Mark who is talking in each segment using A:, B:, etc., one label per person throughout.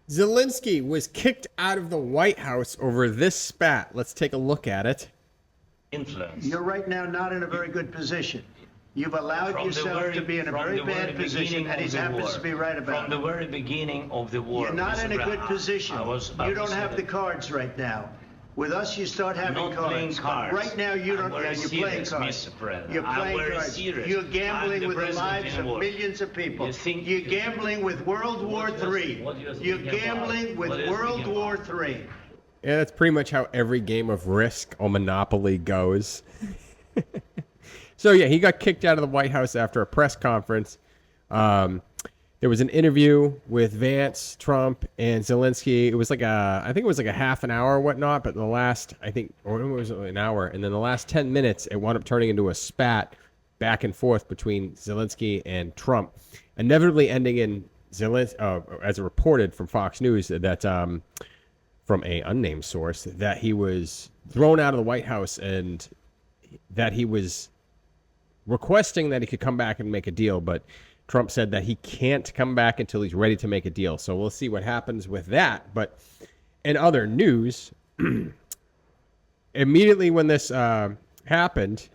A: Zelensky was kicked out of the White House over this spat. Let's take a look at it.
B: Influence.
C: You're right now not in a very good position. You've allowed yourself to be in a very bad position, and he happens to be right about it.
B: From the very beginning of the war.
C: You're not in a good position. You don't have the cards right now. With us, you start having
B: not playing
C: cards. Right now, you don't. Yeah, you're playing cards. You're playing cards. You're gambling with the lives of millions of people. You're gambling with World War III. You're gambling with World War III.
A: Yeah, that's pretty much how every game of Risk or Monopoly goes. So, yeah, he got kicked out of the White House after a press conference. There was an interview with Vance, Trump, and Zelensky. It was like I think it was like a half an hour or whatnot, but the last, or it was an hour, and then the last 10 minutes, it wound up turning into a spat back and forth between Zelensky and Trump, inevitably ending in as reported from Fox News, that from a unnamed source, that he was thrown out of the White House and that he was requesting that he could come back and make a deal, but Trump said that he can't come back until he's ready to make a deal. So we'll see what happens with that. But in other news, immediately when this happened,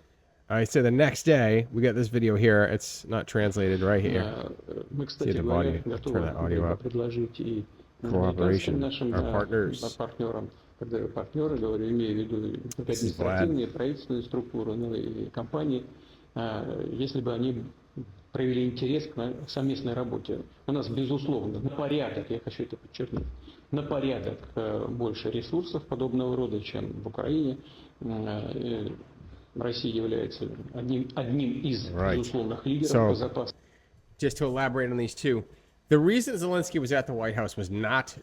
A: I said the next day, we got this video here. It's not translated right here. See the audio. Turn that audio up. Cooperation. Our partners. This is Vlad.
D: Если бы они проявили интерес к совместной работе. У нас, безусловно, на порядок, я хочу это подчеркнуть, на порядок больше ресурсов подобного рода, чем в Украине. Россия является одним из безусловных лидеров безопасности.
A: Just to elaborate on these two, the reason Zelensky was at the White House was not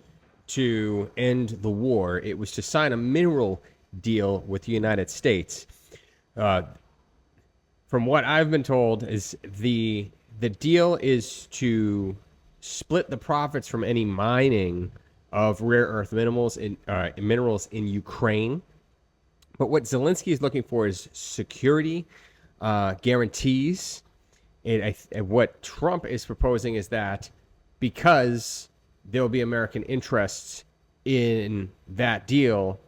A: to end the war. It was to sign a mineral deal with the United States. From what I've been told, is the deal is to split the profits from any mining of rare earth minerals in Ukraine. But what Zelensky is looking for is security, guarantees. And what Trump is proposing is that because there will be American interests in that deal,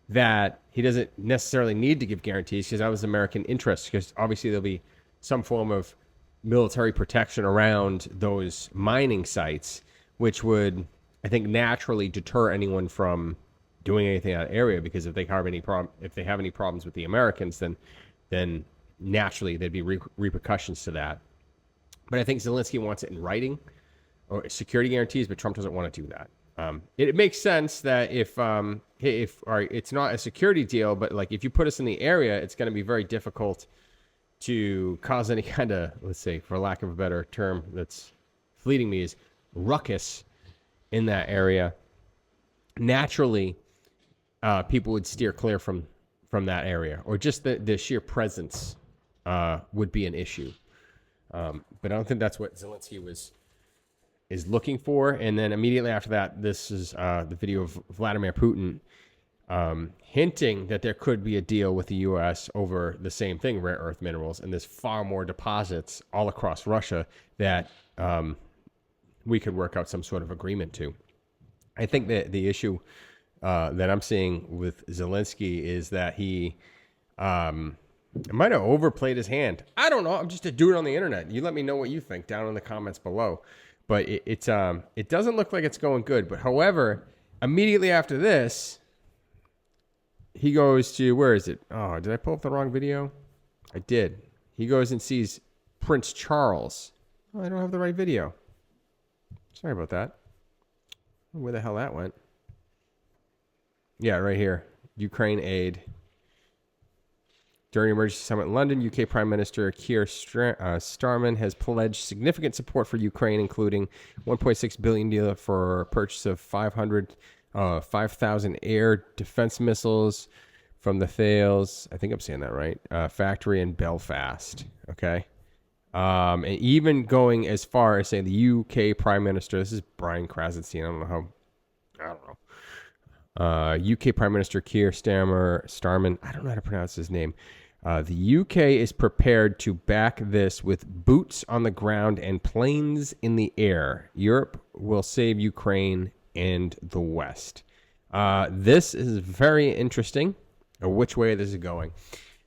A: that he doesn't necessarily need to give guarantees because that was American interest, because obviously there'll be some form of military protection around those mining sites, which would, I think, naturally deter anyone from doing anything in that area, because if they have any problems with the Americans, then naturally there'd be repercussions to that. But I think Zelensky wants it in writing or security guarantees, but Trump doesn't want to do that. It makes sense that if it's not a security deal, but like if you put us in the area, it's going to be very difficult to cause any kind of, let's say, for lack of a better term that's fleeting me, is ruckus in that area. Naturally, people would steer clear from that area, or just the sheer presence would be an issue. But I don't think that's what Zelensky is looking for. And then immediately after that, this is the video of Vladimir Putin hinting that there could be a deal with the U.S. over the same thing, rare earth minerals, and there's far more deposits all across Russia that we could work out some sort of agreement to. I think that the issue that I'm seeing with Zelensky is that he might have overplayed his hand. I don't know. I'm just a dude on the internet. You let me know what you think down in the comments below. But it doesn't look like it's going good. But however, immediately after this, he goes to, where is it? Oh, did I pull up the wrong video? I did. He goes and sees Prince Charles. Oh, I don't have the right video. Sorry about that. Where the hell that went? Yeah, right here. Ukraine aid. During an emergency summit in London, UK Prime Minister Keir Starmer has pledged significant support for Ukraine, including $1.6 billion deal for purchase of 5,000 air defense missiles from the Thales, I think I'm saying that right, factory in Belfast. Okay. And even going as far as saying the UK Prime Minister, this is Brian Krasenstein, I don't know. UK Prime Minister Keir Starmer, I don't know how to pronounce his name. The UK is prepared to back this with boots on the ground and planes in the air. Europe will save Ukraine and the West. This is very interesting, which way this is going.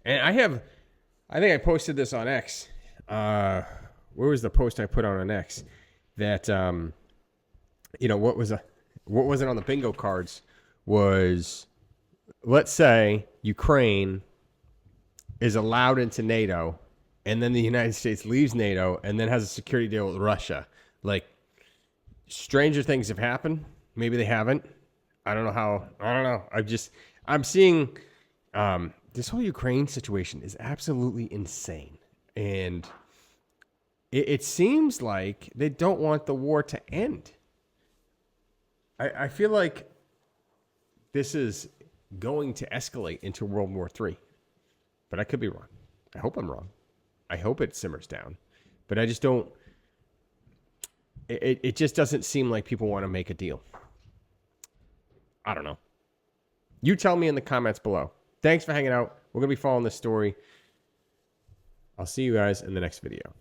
A: And I think I posted this on X. Where was the post I put on X? That, what wasn't on the bingo cards was, let's say Ukraine is allowed into NATO, and then the United States leaves NATO and then has a security deal with Russia. Like, stranger things have happened. Maybe they haven't. I don't know how. I don't know. I'm seeing this whole Ukraine situation is absolutely insane. And it seems like they don't want the war to end. I feel like this is going to escalate into World War III. But I could be wrong. I hope I'm wrong. I hope it simmers down. But I just don't... It just doesn't seem like people want to make a deal. I don't know. You tell me in the comments below. Thanks for hanging out. We're going to be following this story. I'll see you guys in the next video.